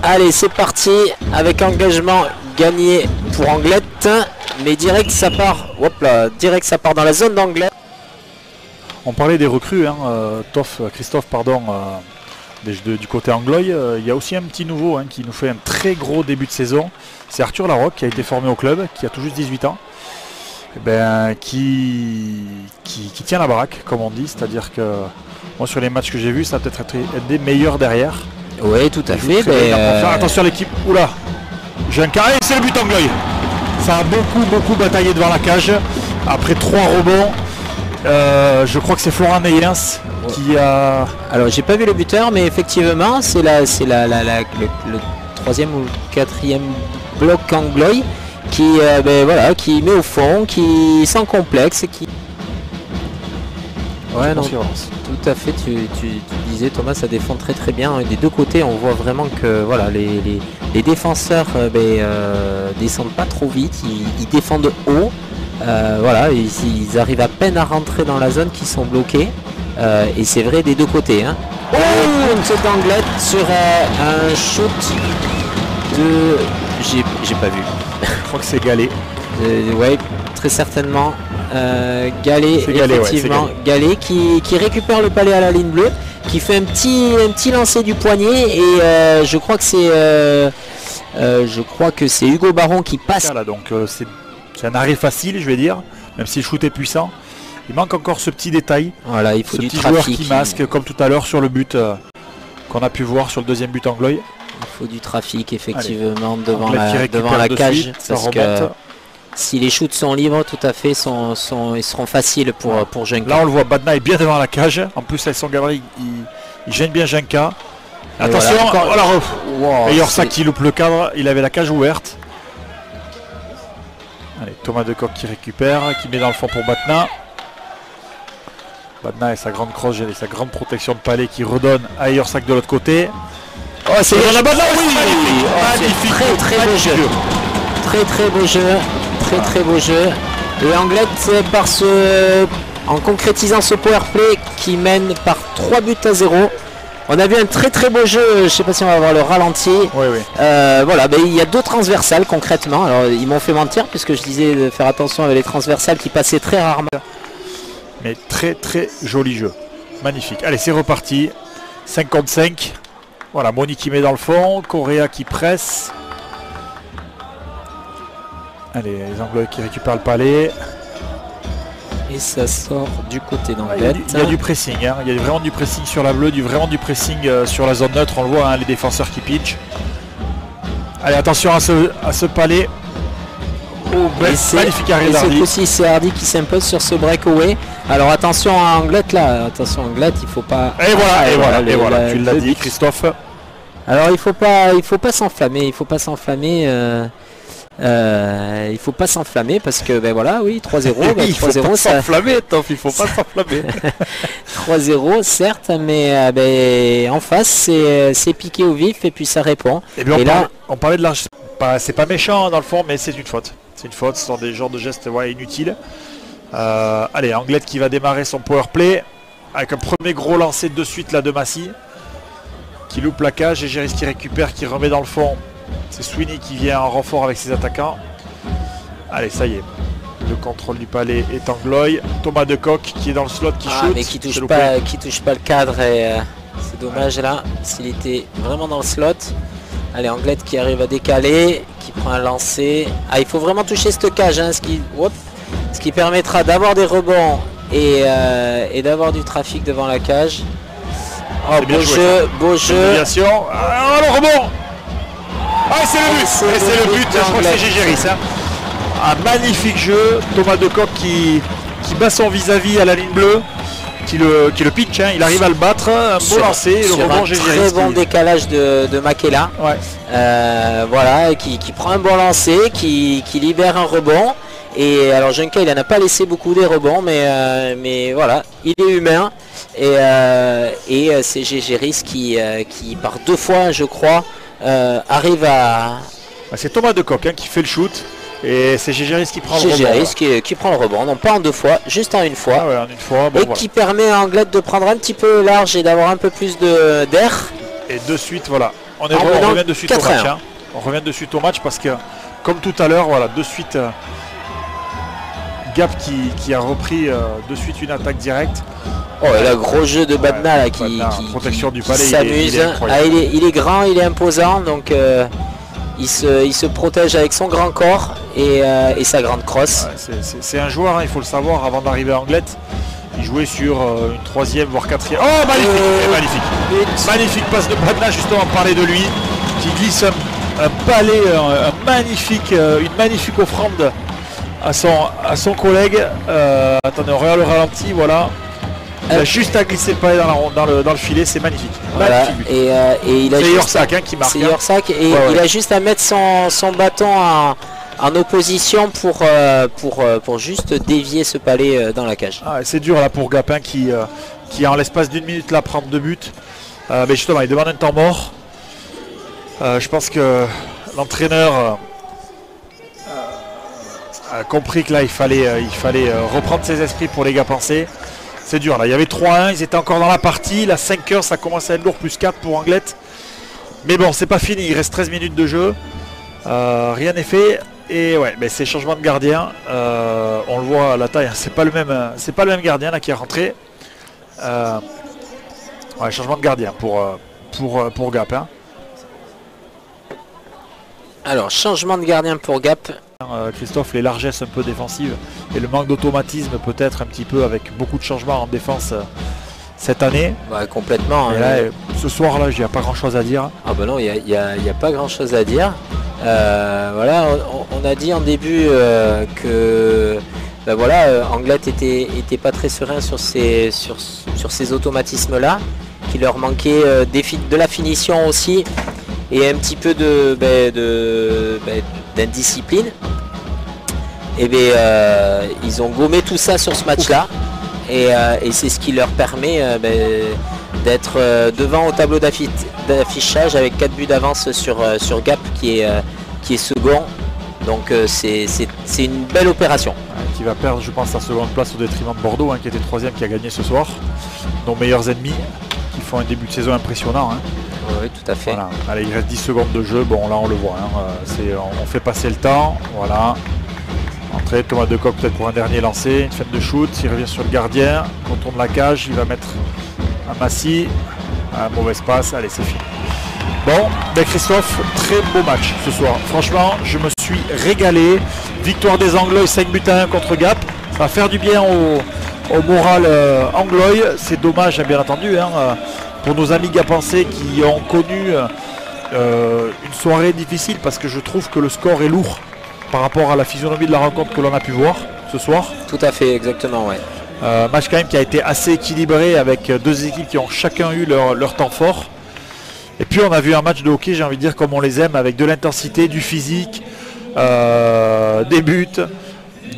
Allez, c'est parti avec engagement gagné pour Anglette, mais direct ça part. Hop là, direct ça part dans la zone d'Anglette. On parlait des recrues, hein, Christophe, pardon, du côté Angloy. Il y a aussi un petit nouveau hein, qui nous fait un très gros début de saison. C'est Arthur Larocque qui a été formé au club, qui a tout juste 18 ans. Qui tient la baraque, comme on dit. C'est-à-dire que moi, sur les matchs que j'ai vus, ça a peut-être été des meilleurs derrière. Oui, tout à fait. Attention à l'équipe. Oula, j'ai un carré, c'est le but Angloy. Ça a beaucoup bataillé devant la cage. Après 3 rebonds. Je crois que c'est Florent Neyens qui a... Alors j'ai pas vu le buteur, mais effectivement c'est le 3e ou 4e bloc Angloy qui, qui met au fond, qui sans complexe, qui... Ouais, non, tout à fait, tu disais Thomas, ça défend très bien. Des deux côtés on voit vraiment que voilà, les défenseurs descendent pas trop vite, ils défendent haut. Voilà, ils arrivent à peine à rentrer dans la zone, qui sont bloqués. Et c'est vrai des deux côtés. Hein. Oh, une saute d'Anglette sur un shoot de... J'ai pas vu. Je crois que c'est Gallet. Ouais, très certainement. Gallet, effectivement. Ouais, Gallet qui récupère le palais à la ligne bleue, qui fait un petit lancer du poignet. Et je crois que c'est Hugo Baron qui passe. Là, donc c'est un arrêt facile, je vais dire, même si le shoot est puissant. Il manque encore ce petit détail. Voilà, il faut ce du petit trafic. Joueur qui masque, comme tout à l'heure sur le but qu'on a pu voir sur le deuxième but Angloy. Il faut du trafic, effectivement. Allez, devant la cage. Suite, parce que si les shoots sont libres, tout à fait, ils seront faciles pour Jenka. Là, on le voit, Badna est bien devant la cage. En plus, avec son gabarit, il gêne bien Jenka. Attention, et Yorsa qui loupe le cadre. Il avait la cage ouverte. Allez, Thomas Decoq qui récupère, qui met dans le fond pour Badna. Badna et sa grande crosse et sa grande protection de palais qui redonne à Yorsak de l'autre côté. Oh, c'est la Badna, oui, magnifique. Très beau jeu. Très beau jeu. Très beau jeu. Et Anglette en concrétisant ce power play qui mène par 3 buts à 0. On a vu un très beau jeu, je ne sais pas si on va avoir le ralenti. Oui. Voilà, il y a 2 transversales concrètement. Alors ils m'ont fait mentir puisque je disais de faire attention avec les transversales qui passaient très rarement. Mais très joli jeu. Magnifique. Allez, c'est reparti. 55. Voilà, Moni qui met dans le fond. Correa qui presse. Allez, les Anglois qui récupèrent le palais. Et ça sort du côté d'Anglette. Il y a du pressing, hein. Il y a vraiment du pressing sur la bleue, vraiment du pressing sur la zone neutre. On le voit, hein, les défenseurs qui pitchent. Allez, attention à ce palais. Oh, magnifique arrêt d'Hardy. Aussi c'est Hardy qui s'impose sur ce breakaway. Alors attention à Anglette là, attention Anglette, il faut pas. Et voilà, tu l'as dit Christophe. Alors il faut pas s'enflammer, il faut pas s'enflammer parce que voilà, oui, 3-0, il faut pas s'enflammer, il faut pas s'enflammer. 3-0 certes, mais en face c'est piqué au vif et puis ça répond. Et on parlait de l'argent. C'est pas méchant dans le fond, mais c'est une faute. C'est une faute, ce sont des genres de gestes inutiles. Allez, Anglette qui va démarrer son power play avec un premier gros lancer de suite là de Massy qui loupe la cage et Géris qui récupère, qui remet dans le fond. C'est Sweeney qui vient en renfort avec ses attaquants. Allez, ça y est. Le contrôle du palais est Angloy. Thomas Decoq qui est dans le slot, qui shoot. Mais qui touche pas le cadre et c'est dommage là. S'il était vraiment dans le slot. Allez, Anglette qui arrive à décaler, qui prend un lancer. Il faut vraiment toucher cette cage, hein, ce qui permettra d'avoir des rebonds et d'avoir du trafic devant la cage. Oh, beau jeu. Le rebond. C'est le but. Je crois que c'est Géris. Un magnifique jeu. Thomas Decoq qui bat son vis-à-vis à la ligne bleue. Qui le pitch, hein. Il arrive à le battre, un beau lancer, le rebond Géris. Très bon décalage de Makela. Ouais. Voilà, qui prend un bon lancer, qui libère un rebond. Et alors Jenka, il n'en a pas laissé beaucoup des rebonds, mais voilà, il est humain. Et c'est Géris qui par 2 fois, je crois, arrive à... C'est Thomas Decoq, hein, qui fait le shoot. Et c'est Gégeris qui prend le rebond. Gégeris qui prend le rebond, non pas en 2 fois, juste en 1 fois. Ah ouais, en 1 fois. Bon, et qui permet à Anglette de prendre un petit peu large et d'avoir un peu plus d'air. Et de suite, voilà. On revient de suite au match. Hein. On revient de suite au match parce que, comme tout à l'heure, voilà, de suite, Gap qui a repris de suite une attaque directe. Oh, et là, gros jeu de Badna là, qui protection du palais, s'amuse. Il est grand, il est imposant, donc il se protège avec son grand corps et sa grande crosse. Ouais, c'est un joueur, hein, il faut le savoir, avant d'arriver à Anglette. Il jouait sur une 3e voire 4e. Oh, magnifique, magnifique passe de Badna, justement, on parlait de lui, qui glisse un palais, une magnifique offrande à son collègue. Attendez, on regarde le ralenti, voilà. Il a juste à glisser le palais dans le filet, c'est magnifique. Voilà. Et il a c'est Yorsak qui marque. C'est Yorsak et il a juste à mettre son bâton en opposition pour juste dévier ce palais dans la cage. Ah, c'est dur là pour Gapin qui en l'espace d'1 minute là prend 2 buts. Mais justement il demande un temps mort. Je pense que l'entraîneur a compris que là il fallait reprendre ses esprits pour les Gapençais. C'est dur là, il y avait 3-1, ils étaient encore dans la partie, la 5 heures ça commence à être lourd, plus 4 pour Anglette. Mais bon, c'est pas fini, il reste 13 minutes de jeu, rien n'est fait. Et ouais, mais c'est changement de gardien, on le voit à la taille, c'est pas le même gardien là qui est rentré. Ouais, changement de gardien pour Gap. Hein. Alors, changement de gardien pour Gap. Christophe, les largesses un peu défensives et le manque d'automatisme peut-être un petit peu avec beaucoup de changements en défense cette année. Ouais, complètement. Et là, ce soir là, il n'y a pas grand chose à dire. Ah bah non, il n'y a pas grand chose à dire. Voilà, on a dit en début que ben voilà, Anglette était pas très serein sur ces automatismes là, qui leur manquait de la finition aussi et un petit peu d'indiscipline. Et bien ils ont gommé tout ça sur ce match là et c'est ce qui leur permet d'être devant au tableau d'affichage avec 4 buts d'avance sur Gap qui est second. Donc c'est une belle opération. Qui va perdre je pense sa seconde place au détriment de Bordeaux, hein, qui était 3e, qui a gagné ce soir. Nos meilleurs ennemis qui font un début de saison impressionnant. Hein. Oui, tout à fait. Voilà. Allez, il reste 10 secondes de jeu, bon là on le voit. Hein. On fait passer le temps. Voilà. Entrée, Thomas Decoq peut-être pour un dernier lancé, une fête de shoot, il revient sur le gardien, contourne la cage, il va mettre un Massy, un mauvais passe, allez c'est fini. Bon, ben Christophe, très beau match ce soir. Franchement, je me suis régalé. Victoire des Anglois, 5-1 contre Gap. Ça va faire du bien au moral Anglois. C'est dommage, bien entendu, hein, pour nos amis gapençais qui ont connu une soirée difficile parce que je trouve que le score est lourd par rapport à la physionomie de la rencontre que l'on a pu voir ce soir. Tout à fait, exactement, ouais. Match quand même qui a été assez équilibré avec deux équipes qui ont chacun eu leur temps fort. Et puis on a vu un match de hockey, j'ai envie de dire, comme on les aime, avec de l'intensité, du physique, des buts,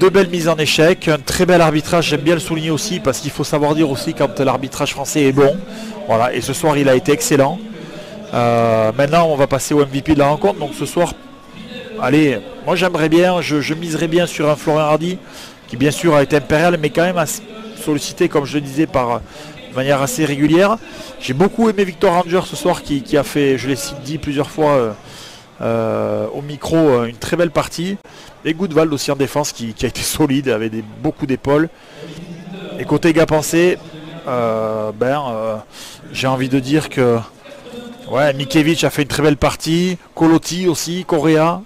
de belles mises en échec, un très bel arbitrage, j'aime bien le souligner aussi, parce qu'il faut savoir dire aussi quand l'arbitrage français est bon. Voilà, et ce soir il a été excellent. Maintenant on va passer au MVP de la rencontre, donc ce soir, allez, moi j'aimerais bien, je miserais bien sur un Florian Hardy, qui bien sûr a été impérial, mais quand même sollicité, comme je le disais, de manière assez régulière. J'ai beaucoup aimé Victor Ranger ce soir qui a fait, je l'ai dit plusieurs fois au micro, une très belle partie. Et Goodwald aussi en défense qui a été solide, avec beaucoup d'épaules. Et côté gapençais, j'ai envie de dire que ouais, Mikiewicz a fait une très belle partie, Koloti aussi, Correa.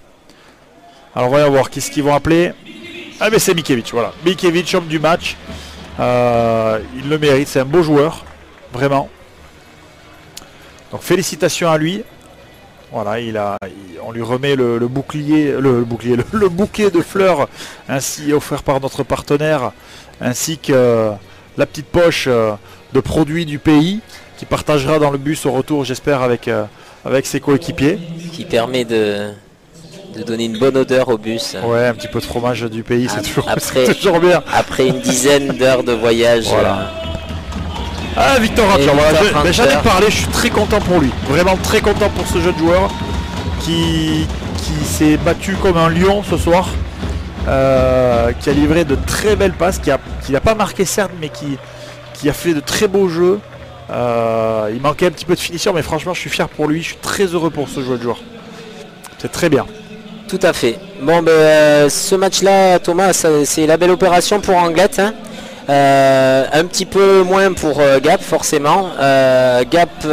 Alors voyons voir qu'est-ce qu'ils vont appeler. Ah mais c'est Mikiewicz, voilà. Mikiewicz, homme du match. Il le mérite, c'est un beau joueur, vraiment. Donc félicitations à lui. Voilà, on lui remet le bouquet de fleurs ainsi offert par notre partenaire, ainsi que la petite poche de produits du pays qui partagera dans le bus au retour, j'espère, avec ses coéquipiers. Qui permet de donner une bonne odeur au bus. Ouais, un petit peu de fromage du pays, c'est toujours bien. Après une dizaine d'heures de voyage. Voilà. Ah, Victor Ranger, j'en ai parlé, je suis très content pour lui. Vraiment très content pour ce jeune joueur qui qui s'est battu comme un lion ce soir, qui a livré de très belles passes, qui n'a pas marqué certes, mais qui a fait de très beaux jeux. Il manquait un petit peu de finition, mais franchement je suis fier pour lui, je suis très heureux pour ce joueur. C'est très bien. Tout à fait. Bon, ce match-là, Thomas, c'est la belle opération pour Anglet. Hein. Un petit peu moins pour Gap, forcément. Gap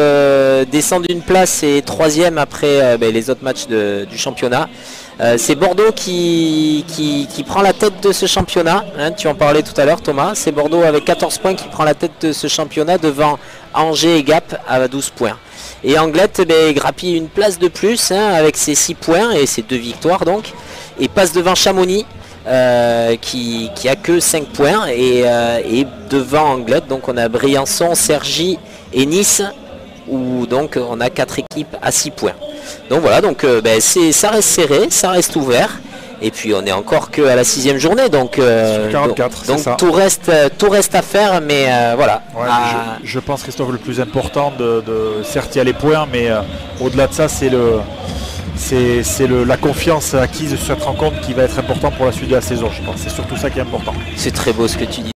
descend d'une place et troisième après les autres matchs du championnat. C'est Bordeaux qui prend la tête de ce championnat. Hein, tu en parlais tout à l'heure, Thomas. C'est Bordeaux avec 14 points qui prend la tête de ce championnat devant Angers et Gap à 12 points. Et Anglet grappille une place de plus avec ses 6 points et ses 2 victoires donc. Et passe devant Chamonix qui a que 5 points. Et devant Anglet, donc on a Briançon, Cergy et Nice où donc on a 4 équipes à 6 points. Donc voilà, donc ça reste serré, ça reste ouvert. Et puis on est encore qu'à la 6e journée, donc 44, donc ça. tout reste à faire, mais voilà. Ouais, je pense, Christophe, le plus important certes il y a les points, mais au-delà de ça, c'est la confiance acquise sur cette rencontre qui va être important pour la suite de la saison, je pense. C'est surtout ça qui est important. C'est très beau ce que tu dis.